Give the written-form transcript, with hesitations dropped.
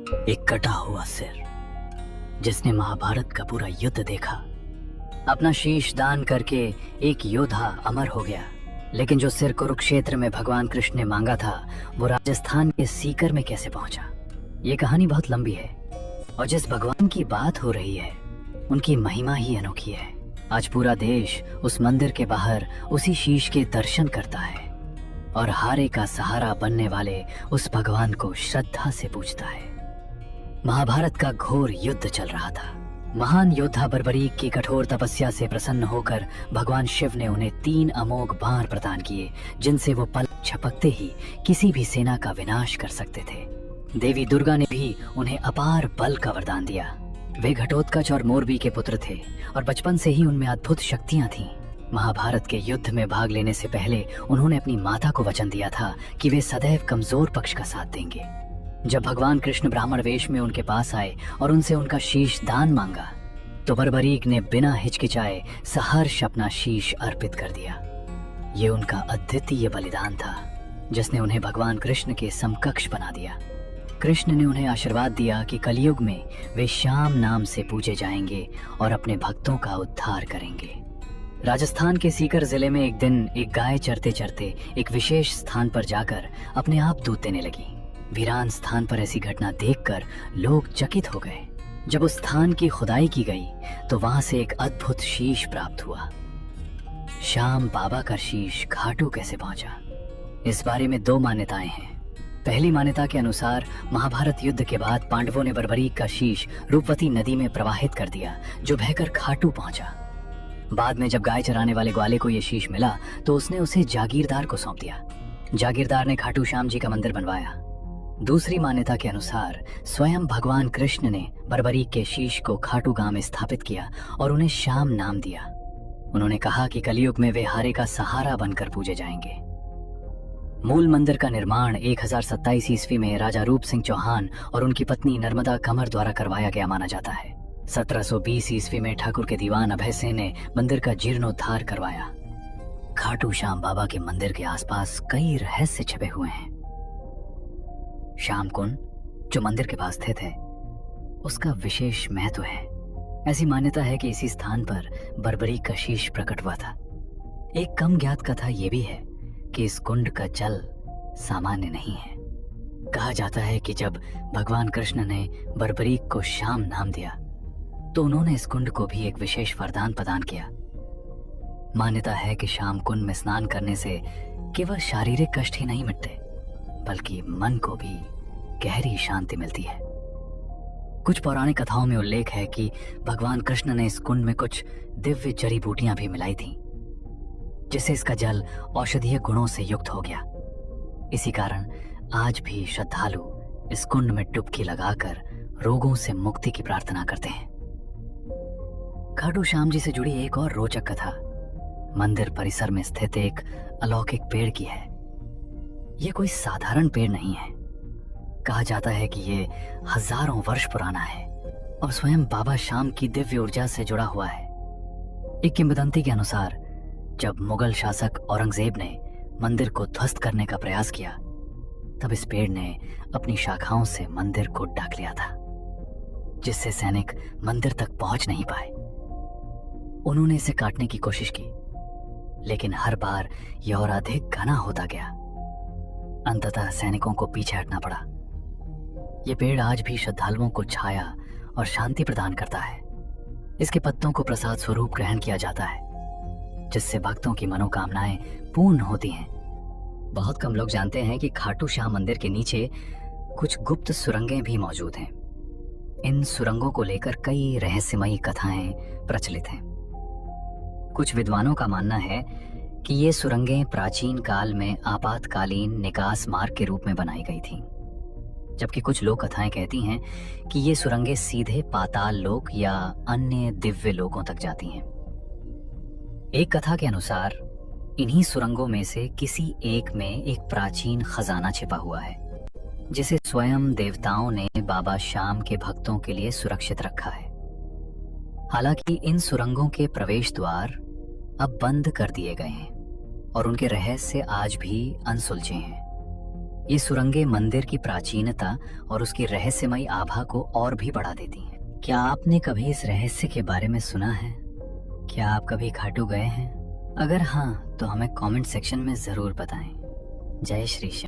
एक कटा हुआ सिर जिसने महाभारत का पूरा युद्ध देखा, अपना शीश दान करके एक योद्धा अमर हो गया। लेकिन जो सिर कुरुक्षेत्र में भगवान कृष्ण ने मांगा था, वो राजस्थान के सीकर में कैसे पहुंचा? ये कहानी बहुत लंबी है और जिस भगवान की बात हो रही है उनकी महिमा ही अनोखी है। आज पूरा देश उस मंदिर के बाहर उसी शीश के दर्शन करता है और हारे का सहारा बनने वाले उस भगवान को श्रद्धा से पूजता है। महाभारत का घोर युद्ध चल रहा था। महान योद्धा बर्बरीक की कठोर तपस्या से प्रसन्न होकर भगवान शिव ने उन्हें 3 अमोघ बाण प्रदान किए, जिनसे वो पलक झपकते ही किसी भी सेना का विनाश कर सकते थे। देवी दुर्गा ने भी उन्हें अपार बल का वरदान दिया। वे घटोत्कच और मोरबी के पुत्र थे और बचपन से ही उनमें अद्भुत शक्तियां थीं। महाभारत के युद्ध में भाग लेने से पहले उन्होंने अपनी माता को वचन दिया था कि वे सदैव कमजोर पक्ष का साथ देंगे। जब भगवान कृष्ण ब्राह्मण वेश में उनके पास आए और उनसे उनका शीश दान मांगा, तो बर्बरीक ने बिना हिचकिचाए सहर्ष अपना शीश अर्पित कर दिया। ये उनका अद्वितीय बलिदान था जिसने उन्हें भगवान कृष्ण के समकक्ष बना दिया। कृष्ण ने उन्हें आशीर्वाद दिया कि कलयुग में वे श्याम नाम से पूजे जाएंगे और अपने भक्तों का उद्धार करेंगे। राजस्थान के सीकर जिले में एक दिन एक गाय चरते चरते एक विशेष स्थान पर जाकर अपने आप दूध देने लगी। वीरान स्थान पर ऐसी घटना देखकर लोग चकित हो गए। जब उस स्थान की खुदाई की गई तो वहां से एक अद्भुत शीश प्राप्त हुआ। श्याम बाबा का शीश घाटू कैसे पहुंचा? इस बारे में 2 मान्यताएं हैं। पहली मान्यता के अनुसार महाभारत युद्ध के बाद पांडवों ने बर्बरीक का शीश रूपवती नदी में प्रवाहित कर दिया, जो बहकर खाटू पहुंचा। बाद में जब गाय चराने वाले ग्वाले को यह शीश मिला तो उसने उसे जागीरदार को सौंप दिया। जागीरदार ने खाटू श्याम जी का मंदिर बनवाया। दूसरी मान्यता के अनुसार स्वयं भगवान कृष्ण ने बर्बरीक के शीश को खाटू गांव में स्थापित किया और उन्हें श्याम नाम दिया। उन्होंने कहा कि कलयुग में वे हारे का सहारा बनकर पूजे जाएंगे। मूल मंदिर का निर्माण 1027 ईस्वी में राजा रूप सिंह चौहान और उनकी पत्नी नर्मदा कंवर द्वारा करवाया गया माना जाता है। 1720 ईस्वी में ठाकुर के दीवान अभय सिंह ने मंदिर का जीर्णोद्धार करवाया। खाटू श्याम बाबा के मंदिर के आसपास कई रहस्य छिपे हुए हैं। श्याम कुंड जो मंदिर के पास स्थित है, उसका विशेष महत्व है। ऐसी मान्यता है कि इसी स्थान पर बर्बरीक का शीश प्रकट हुआ था। एक कम ज्ञात कथा यह भी है कि इस कुंड का जल सामान्य नहीं है। कहा जाता है कि जब भगवान कृष्ण ने बर्बरीक को श्याम नाम दिया तो उन्होंने इस कुंड को भी एक विशेष वरदान प्रदान किया। मान्यता है कि श्याम कुंड में स्नान करने से केवल शारीरिक कष्ट ही नहीं मिटते, बल्कि मन को भी गहरी शांति मिलती है। कुछ पौराणिक कथाओं में उल्लेख है कि भगवान कृष्ण ने इस कुंड में कुछ दिव्य जड़ी बूटियां भी मिलाई थीं, जिससे इसका जल औषधीय गुणों से युक्त हो गया। इसी कारण आज भी श्रद्धालु इस कुंड में डुबकी लगाकर रोगों से मुक्ति की प्रार्थना करते हैं। खाटू श्याम जी से जुड़ी एक और रोचक कथा मंदिर परिसर में स्थित एक अलौकिक पेड़ की है। ये कोई साधारण पेड़ नहीं है। कहा जाता है कि ये हजारों वर्ष पुराना है और स्वयं बाबा श्याम की दिव्य ऊर्जा से जुड़ा हुआ है। एक किंवदंती के अनुसार जब मुगल शासक औरंगजेब ने मंदिर को ध्वस्त करने का प्रयास किया, तब इस पेड़ ने अपनी शाखाओं से मंदिर को ढक लिया था, जिससे सैनिक मंदिर तक पहुंच नहीं पाए। उन्होंने इसे काटने की कोशिश की, लेकिन हर बार यह और अधिक घना होता गया। अंततः सैनिकों को पीछे हटना पड़ा। यह पेड़ आज भी श्रद्धालुओं को छाया और शांति प्रदान करता है। इसके पत्तों को प्रसाद स्वरूप ग्रहण किया जाता है, जिससे भक्तों की मनोकामनाएं पूर्ण होती हैं। बहुत कम लोग जानते हैं कि खाटू श्याम मंदिर के नीचे कुछ गुप्त सुरंगें भी मौजूद हैं। इन सुरंगों को लेकर कई रहस्यमयी कथाएं प्रचलित हैं। कुछ विद्वानों का मानना है कि ये सुरंगें प्राचीन काल में आपातकालीन निकास मार्ग के रूप में बनाई गई थीं, जबकि कुछ लोक कथाएं कहती हैं कि ये सुरंगें सीधे पाताल लोक या अन्य दिव्य लोकों तक जाती हैं। एक कथा के अनुसार इन्हीं सुरंगों में से किसी एक में एक प्राचीन खजाना छिपा हुआ है, जिसे स्वयं देवताओं ने बाबा श्याम के भक्तों के लिए सुरक्षित रखा है। हालांकि इन सुरंगों के प्रवेश द्वार अब बंद कर दिए गए हैं और उनके रहस्य आज भी अनसुलझे हैं। ये सुरंगें मंदिर की प्राचीनता और उसकी रहस्यमयी आभा को और भी बढ़ा देती हैं। क्या आपने कभी इस रहस्य के बारे में सुना है? क्या आप कभी खाटू गए हैं? अगर हाँ, तो हमें कमेंट सेक्शन में जरूर बताएं। जय श्री श्याम।